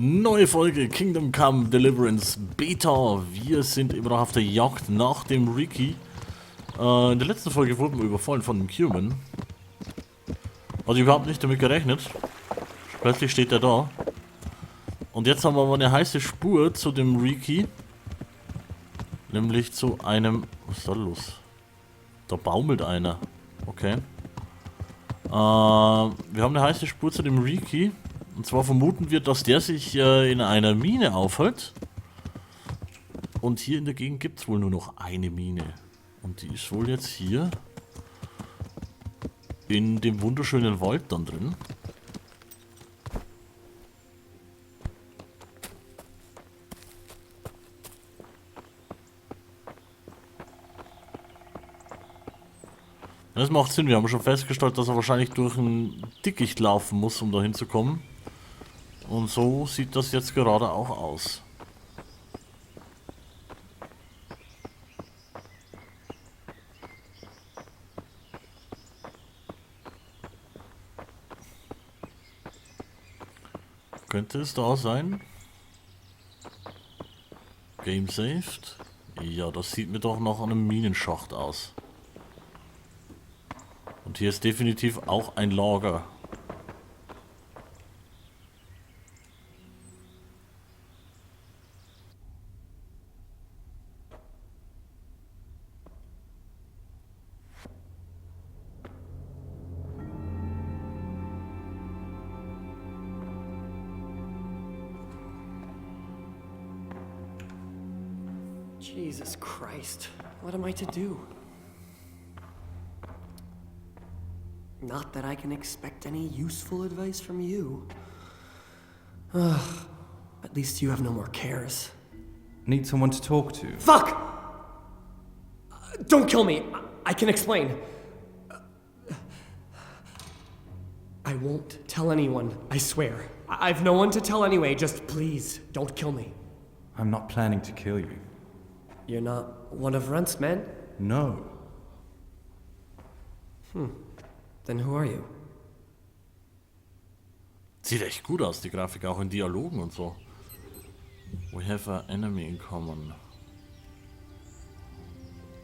Neue Folge Kingdom Come Deliverance Beta. Wir sind immer noch auf der Jagd nach dem Ricky. In der letzten Folge wurden wir überfallen von dem Cuman. Also überhaupt nicht damit gerechnet. Plötzlich steht er da. Und jetzt haben wir aber eine heiße Spur zu dem Ricky. Nämlich zu einem... Was ist da los? Da baumelt einer. Okay. Wir haben eine heiße Spur zu dem Ricky. Und zwar vermuten wir, dass der sich in einer Mine aufhält. Und hier in der Gegend gibt es wohl nur noch eine Mine. Und die ist wohl jetzt hier in dem wunderschönen Wald dann drin. Das macht Sinn, wir haben schon festgestellt, dass er wahrscheinlich durch ein Dickicht laufen muss, um da hinzukommen. Und so sieht das jetzt gerade auch aus. Könnte es da sein? Game saved? Ja, das sieht mir doch nach einem Minenschacht aus. Und hier ist definitiv auch ein Lager. Jesus Christ, what am I to do? Not that I can expect any useful advice from you. At least you have no more cares. Need someone to talk to. Fuck! Don't kill me! I can explain. I won't tell anyone, I swear. I've no one to tell anyway, just please, don't kill me. I'm not planning to kill you. You're not one of Runt's men? No. Then who are you? Sieht echt gut aus, die Grafik, auch in Dialogen und so. We have an enemy in common.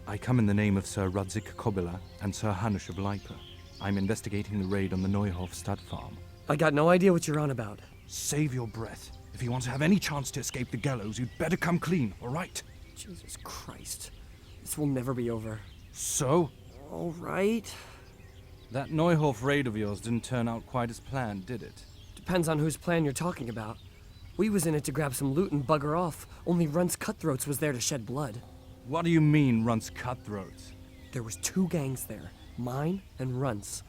I come in the name of Sir Rudzik Kobila and Sir Hanush of Leipa. I'm investigating the raid on the Neuhof stud farm. I got no idea what you're on about. Save your breath. If you want to have any chance to escape the gallows, you'd better come clean, all right? Jesus Christ. This will never be over. So? All right. That Neuhof raid of yours didn't turn out quite as planned, did it? Depends on whose plan you're talking about. We was in it to grab some loot and bugger off. Only Runt's cutthroats was there to shed blood. What do you mean, Runt's cutthroats? There was two gangs there. Mine and Runt's.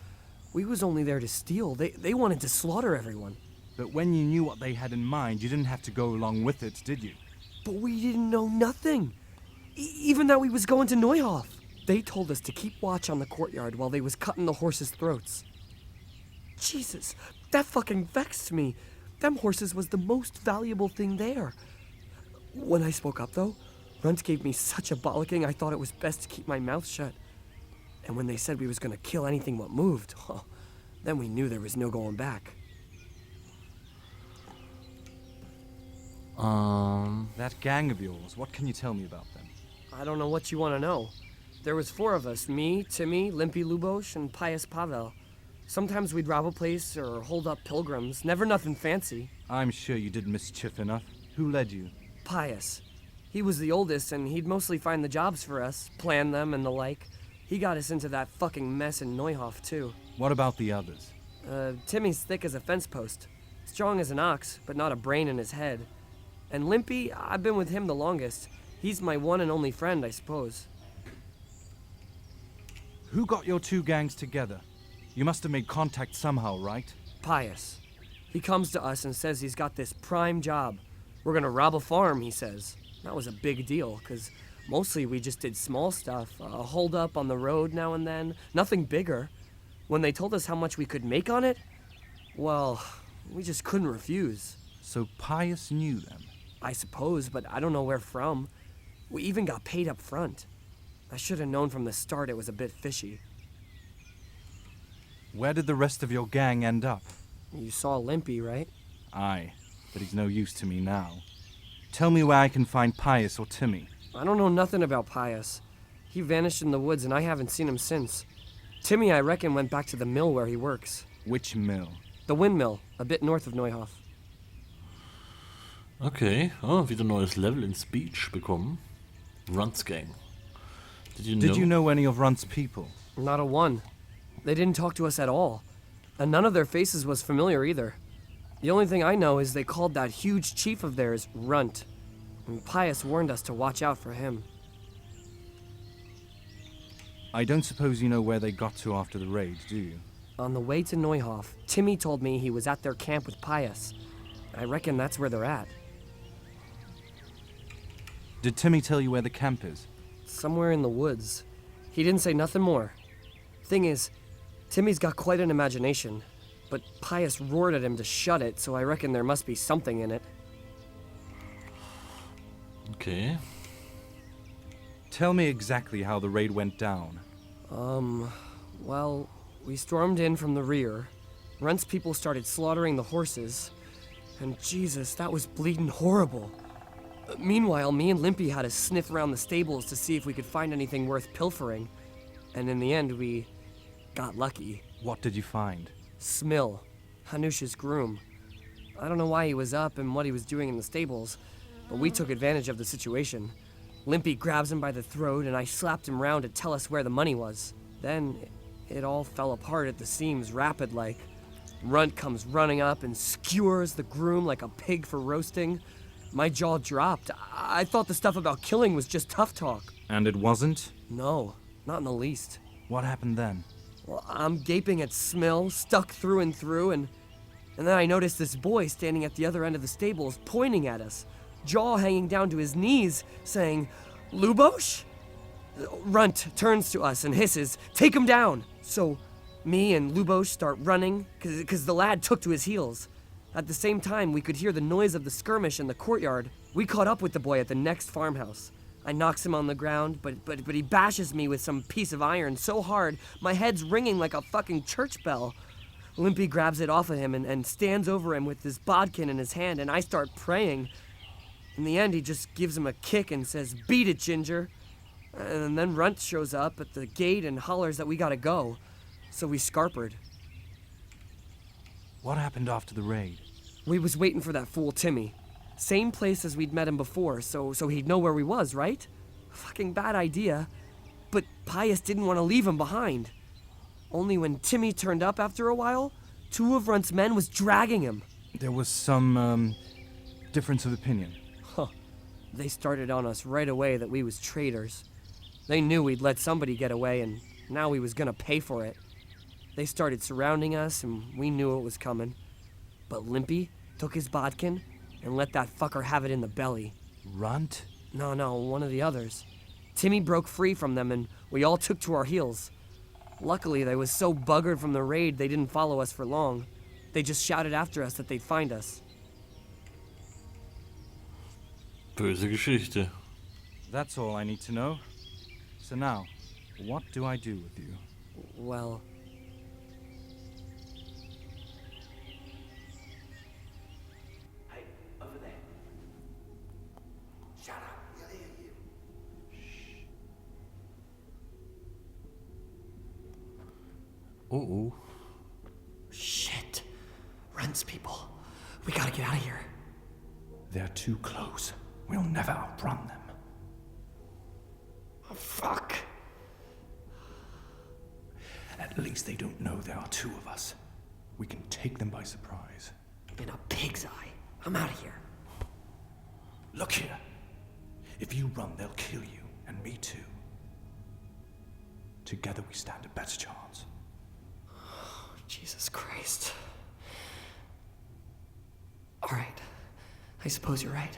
We was only there to steal. They wanted to slaughter everyone. But when you knew what they had in mind, you didn't have to go along with it, did you? But we didn't know nothing. Even that we was going to Neuhof. They told us to keep watch on the courtyard while they was cutting the horses' throats. Jesus, that fucking vexed me. Them horses was the most valuable thing there. When I spoke up, though, Runt gave me such a bollocking I thought it was best to keep my mouth shut. And when they said we was gonna kill anything what moved, then we knew there was no going back. That gang of yours, what can you tell me about them? I don't know what you want to know. There was four of us, me, Timmy, Limpy Lubosh, and Pius Pavel. Sometimes we'd rob a place or hold up pilgrims, never nothing fancy. I'm sure you did mischief enough. Who led you? Pius. He was the oldest, and he'd mostly find the jobs for us, plan them and the like. He got us into that fucking mess in Neuhof, too. What about the others? Timmy's thick as a fence post. Strong as an ox, but not a brain in his head. And Limpy, I've been with him the longest. He's my one and only friend, I suppose. Who got your two gangs together? You must have made contact somehow, right? Pius. He comes to us and says he's got this prime job. We're gonna rob a farm, he says. That was a big deal, 'cause mostly we just did small stuff. A hold up on the road now and then. Nothing bigger. When they told us how much we could make on it, well, we just couldn't refuse. So Pius knew them? I suppose, but I don't know where from. We even got paid up front. I should have known from the start it was a bit fishy. Where did the rest of your gang end up? You saw Limpy, right? Aye. but he's no use to me now. Tell me where I can find Pius or Timmy. I don't know nothing about Pius. He vanished in the woods and I haven't seen him since. Timmy, I reckon, went back to the mill where he works. Which mill? The windmill, a bit north of Neuhof. Okay, wieder neues Level in Speech bekommen. Runt's Gang. Did you know any of Runt's people? Not a one. They didn't talk to us at all. And none of their faces was familiar either. The only thing I know is they called that huge chief of theirs Runt. And Pius warned us to watch out for him. I don't suppose you know where they got to after the raid, do you? On the way to Neuhof, Timmy told me he was at their camp with Pius. I reckon that's where they're at. Did Timmy tell you where the camp is? Somewhere in the woods. He didn't say nothing more. Thing is, Timmy's got quite an imagination, but Pius roared at him to shut it, so I reckon there must be something in it. Okay. Tell me exactly how the raid went down. Well, we stormed in from the rear. Runt's people started slaughtering the horses, and Jesus, that was bleeding horrible. Meanwhile, me and Limpy had to sniff around the stables to see if we could find anything worth pilfering. And in the end, we got lucky. What did you find? Smill, Hanush's groom. I don't know why he was up and what he was doing in the stables, but we took advantage of the situation. Limpy grabs him by the throat and I slapped him round to tell us where the money was. Then it all fell apart at the seams rapid-like. Runt comes running up and skewers the groom like a pig for roasting. My jaw dropped. I thought the stuff about killing was just tough talk. And it wasn't? No, not in the least. What happened then? Well, I'm gaping at Smill, stuck through and through, and then I noticed this boy standing at the other end of the stables, pointing at us, jaw hanging down to his knees, saying, "Lubosh?" Runt turns to us and hisses, "Take him down!" So me and Lubosh start running, because the lad took to his heels. At the same time, we could hear the noise of the skirmish in the courtyard. We caught up with the boy at the next farmhouse. I knocks him on the ground, but he bashes me with some piece of iron so hard, my head's ringing like a fucking church bell. Limpy grabs it off of him and stands over him with his bodkin in his hand, and I start praying. In the end, he just gives him a kick and says, "Beat it, Ginger." And then Runt shows up at the gate and hollers that we gotta go. So we scarpered. What happened after the raid? We was waiting for that fool Timmy. Same place as we'd met him before, so he'd know where we was, right? Fucking bad idea. But Pius didn't want to leave him behind. Only when Timmy turned up after a while, two of Runt's men was dragging him. There was some, difference of opinion. Huh. They started on us right away that we was traitors. They knew we'd let somebody get away, and now we was gonna pay for it. They started surrounding us, and we knew it was coming. But Limpy took his bodkin and let that fucker have it in the belly. Runt? No, one of the others. Timmy broke free from them, and we all took to our heels. Luckily, they was so buggered from the raid they didn't follow us for long. They just shouted after us that they'd find us. Böse Geschichte. That's all I need to know. So now, what do I do with you? Well... Hey, over there. Shut up, we'll hear you. Oh. Shit. Runt's people. We gotta get out of here. They're too close. We'll never outrun them. Oh, fuck. At least they don't know there are two of us. We can take them by surprise. In a pig's eye. I'm out of here. Look here. If you run, they'll kill you, and me too. Together we stand a better chance. Jesus Christ. All right. I suppose you're right.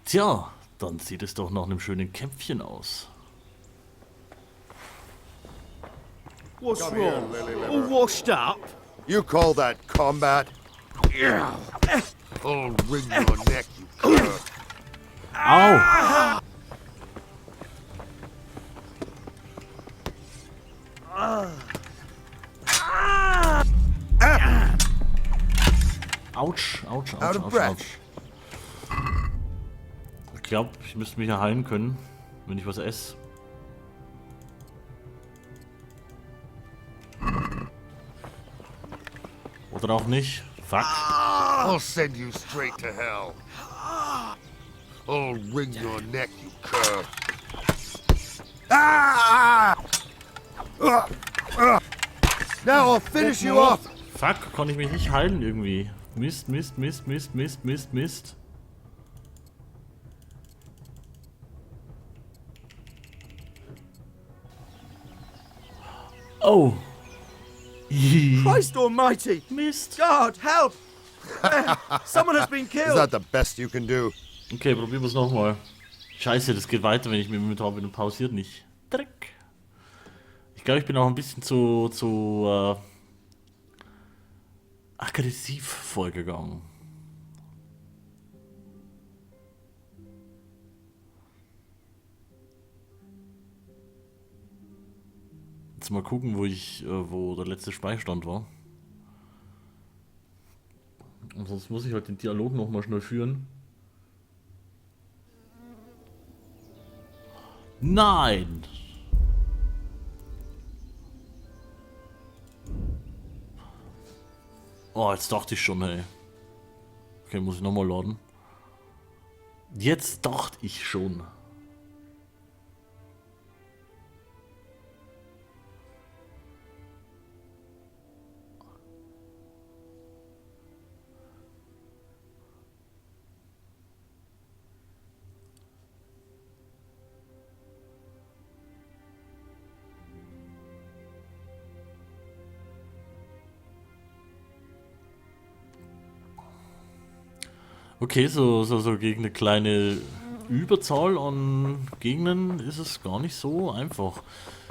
Tja, dann sieht es doch nach einem schönen Kämpfchen aus. What's wrong? All washed up? You call that combat? Yeah. I'll wring your neck, you cur. Au! Autsch, Autsch, Out Autsch, of Autsch, breath. Autsch. Ich glaube, ich müsste mich ja heilen können, wenn ich was esse. Oder auch nicht. Fuck. I'll send you straight to hell. I'll wring your neck, you cur. Ah! Now I'll finish you off. Fuck, konnte ich mich nicht heilen irgendwie. Mist, Mist, Mist, Mist, Mist, Mist, Mist. Oh. Christ almighty! Mist. God, help! Someone has been Is killed! that the best you can do? Okay, probieren wir es nochmal. Scheiße, das geht weiter, wenn ich mit dem Inventar bin und pausiert nicht. Dreck. Ich glaube, ich bin auch ein bisschen zu aggressiv vorgegangen. Jetzt mal gucken, wo der letzte Speicherstand war. Und sonst muss ich halt den Dialog nochmal schnell führen. Nein! Oh, jetzt dachte ich schon, hey. Okay, muss ich nochmal laden. Jetzt dachte ich schon. Okay, so gegen eine kleine Überzahl an Gegnern ist es gar nicht so einfach.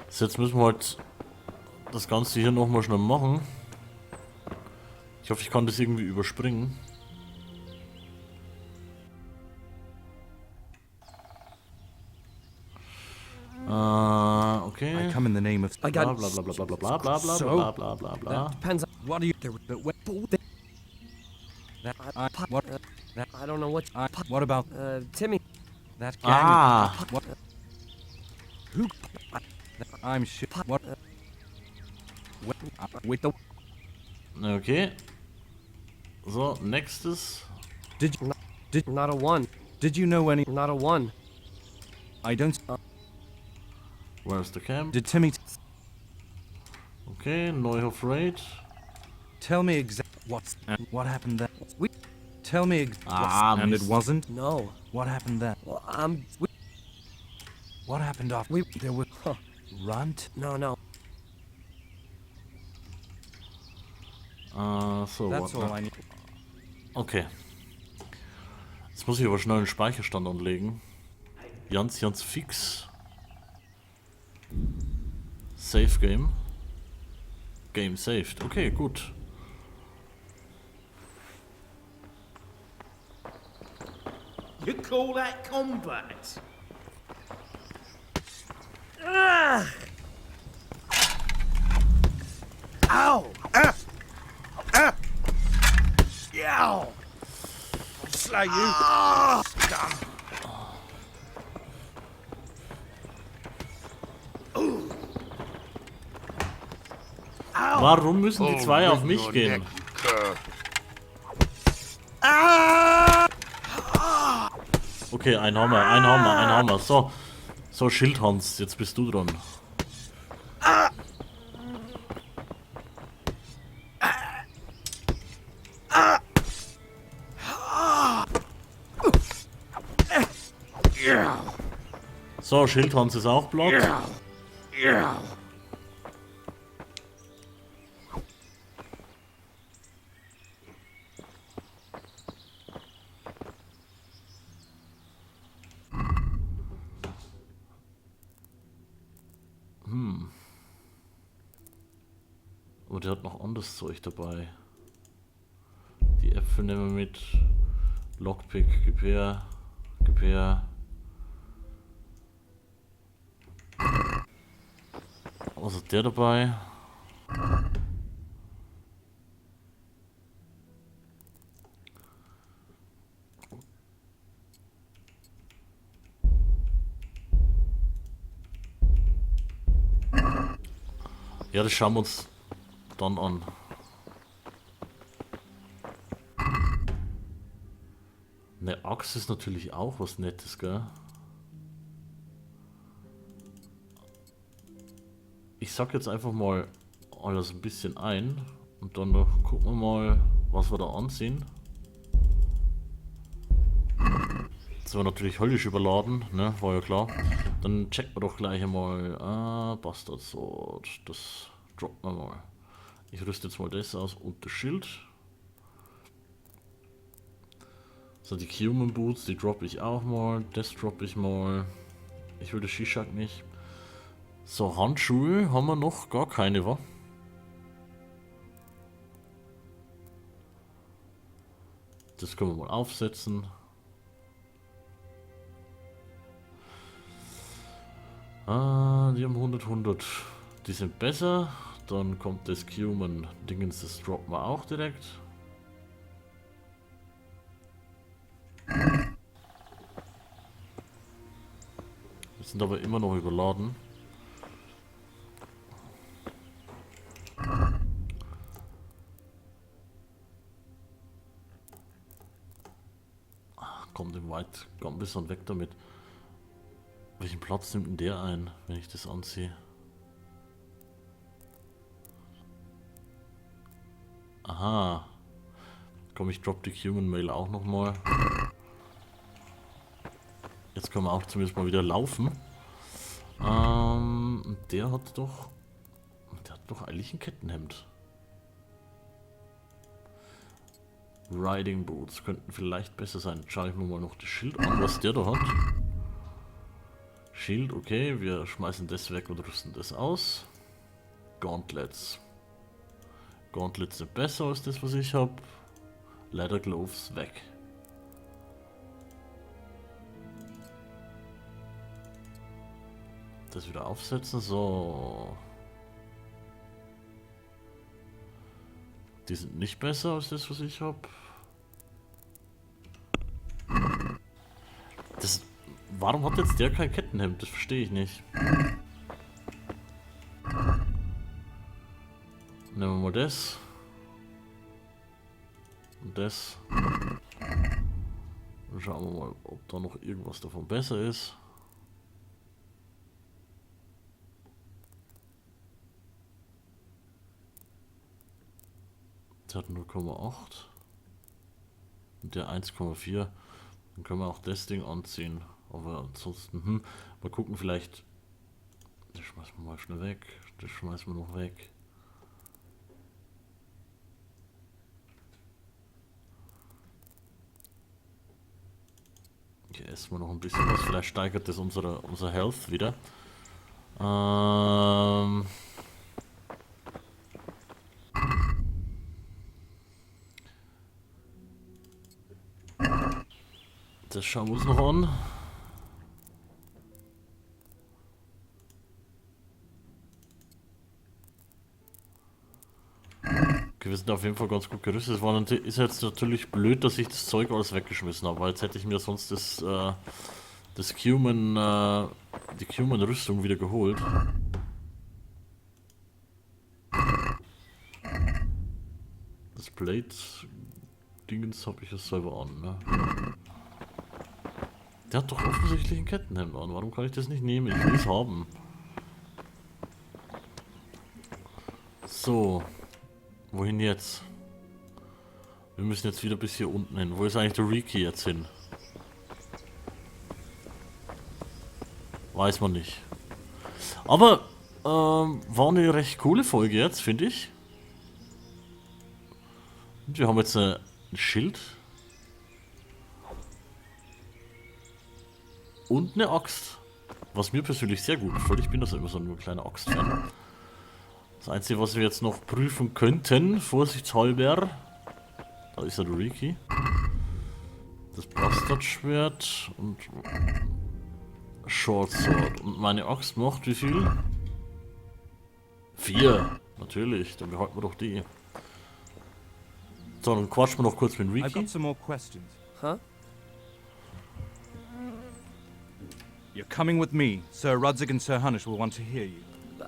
So, jetzt müssen wir halt das Ganze hier nochmal schnell machen. Ich hoffe, ich kann das irgendwie überspringen. Okay. I come in the name of. I Bla got bla bla bla bla bla bla bla bla bla bla bla. depends on What are you? That what? That I don't know what what about Timmy. that gang? Ah! What? Who? I'm sure. What? With the. Okay. So, nächstes. Did you? Not a one. Did you know any? Not a one. I don't. Where's the camp? Did Timmy Okay, Neuhof Raid. tell me exactly what happened there? We Tell me. And it Mist. wasn't. no. What happened there? Well, What happened after? There were runt. no. So, That's all warte. I need. Okay. Jetzt muss ich aber schnell einen Speicherstand anlegen. Ganz fix. Save Game. Game saved. Okay, gut. You call that combat? Ow! Yow! I'll slay you. Scum. Warum müssen die zwei auf wring mich your gehen? neck, you cur. Okay, ein Hammer. So, Schildhans, jetzt bist du dran. So, Schildhans ist auch platt. Aber der hat noch anderes Zeug dabei. Die Äpfel nehmen wir mit. Lockpick, gib her. Was hat der dabei? Ja, das schauen wir uns dann an. Eine Axt ist natürlich auch was Nettes, gell? Ich sag jetzt einfach mal alles ein bisschen ein und dann gucken wir mal, was wir da anziehen. Jetzt war natürlich höllisch überladen, ne, war ja klar. Dann checken wir doch gleich einmal, Bastard Sword, das droppen wir mal. Ich rüste jetzt mal das aus und das Schild. So, die Human Boots, die droppe ich auch mal, das droppe ich mal. Ich will das Shishak nicht. So, Handschuhe haben wir noch gar keine, wa? Das können wir mal aufsetzen. Die haben 100, 100. Die sind besser. Dann kommt das Human Dingens, das droppen wir auch direkt. Wir sind aber immer noch überladen. Kommt im White, kommt ein bisschen weg damit. Welchen Platz nimmt denn der ein, wenn ich das anziehe? Aha. Komm, ich drop die Human Mail auch nochmal. Jetzt können wir auch zumindest mal wieder laufen. Der hat doch eigentlich ein Kettenhemd. Riding Boots könnten vielleicht besser sein. Schaue ich mir mal noch das Schild an, was der da hat. Schild, okay, wir schmeißen das weg und rüsten das aus. Gauntlets. Gauntlets sind besser als das, was ich habe. Leather Gloves weg. Das wieder aufsetzen, so. Die sind nicht besser als das, was ich habe. Warum hat jetzt der kein Kettenhemd? Das verstehe ich nicht. Nehmen wir mal das. Und das. Und schauen wir mal, ob da noch irgendwas davon besser ist. Der hat 0,8. Und der 1,4. Dann können wir auch das Ding anziehen. Aber ansonsten, mal gucken, vielleicht. Das schmeißen wir mal schnell weg. Das schmeißen wir noch weg. Hier essen wir noch ein bisschen was. Vielleicht steigert das unser Health wieder. Das schauen wir uns noch an. Okay, wir sind auf jeden Fall ganz gut gerüstet. Es ist jetzt natürlich blöd, dass ich das Zeug alles weggeschmissen habe, weil jetzt hätte ich mir sonst die Cuman-Rüstung wieder geholt. Das Blade-Dingens habe ich ja selber an, ne? Der hat doch offensichtlich ein Kettenhemd an. Warum kann ich das nicht nehmen? Ich will es haben. So. Wohin jetzt? Wir müssen jetzt wieder bis hier unten hin. Wo ist eigentlich der Riki jetzt hin? Weiß man nicht. Aber war eine recht coole Folge jetzt, finde ich. Und wir haben jetzt ein Schild. Und eine Axt. Was mir persönlich sehr gut gefällt. Ich bin das immer so ein kleiner Axt-Fan. Das Einzige, was wir jetzt noch prüfen könnten, vorsichtshalber, da ist ja der Riki. Das Bastardschwert und Short Sword. Und meine Axt macht wie viel? 4. Natürlich, dann behalten wir doch die. So, dann quatschen wir noch kurz mit I've Riki. got some more questions. Huh? You're coming with me. Sir Rudzig and Sir Hunish will want to hear you.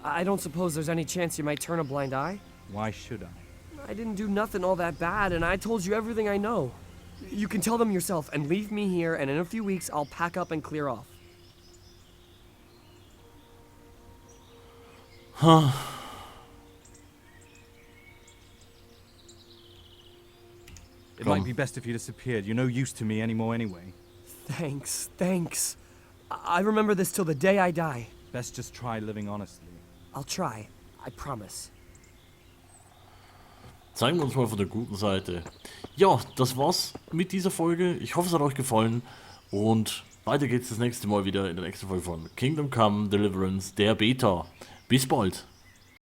I don't suppose there's any chance you might turn a blind eye? Why should I? I didn't do nothing all that bad, and I told you everything I know. You can tell them yourself and leave me here, and in a few weeks I'll pack up and clear off. Huh. It might be best if you disappeared. You're no use to me anymore anyway. Thanks. I remember this till the day I die. Best just try living honestly. I'll try. I promise. Zeigen wir uns mal von der guten Seite. Ja, das war's mit dieser Folge. Ich hoffe, es hat euch gefallen. Und weiter geht's das nächste Mal wieder in der nächsten Folge von Kingdom Come Deliverance, der Beta. Bis bald.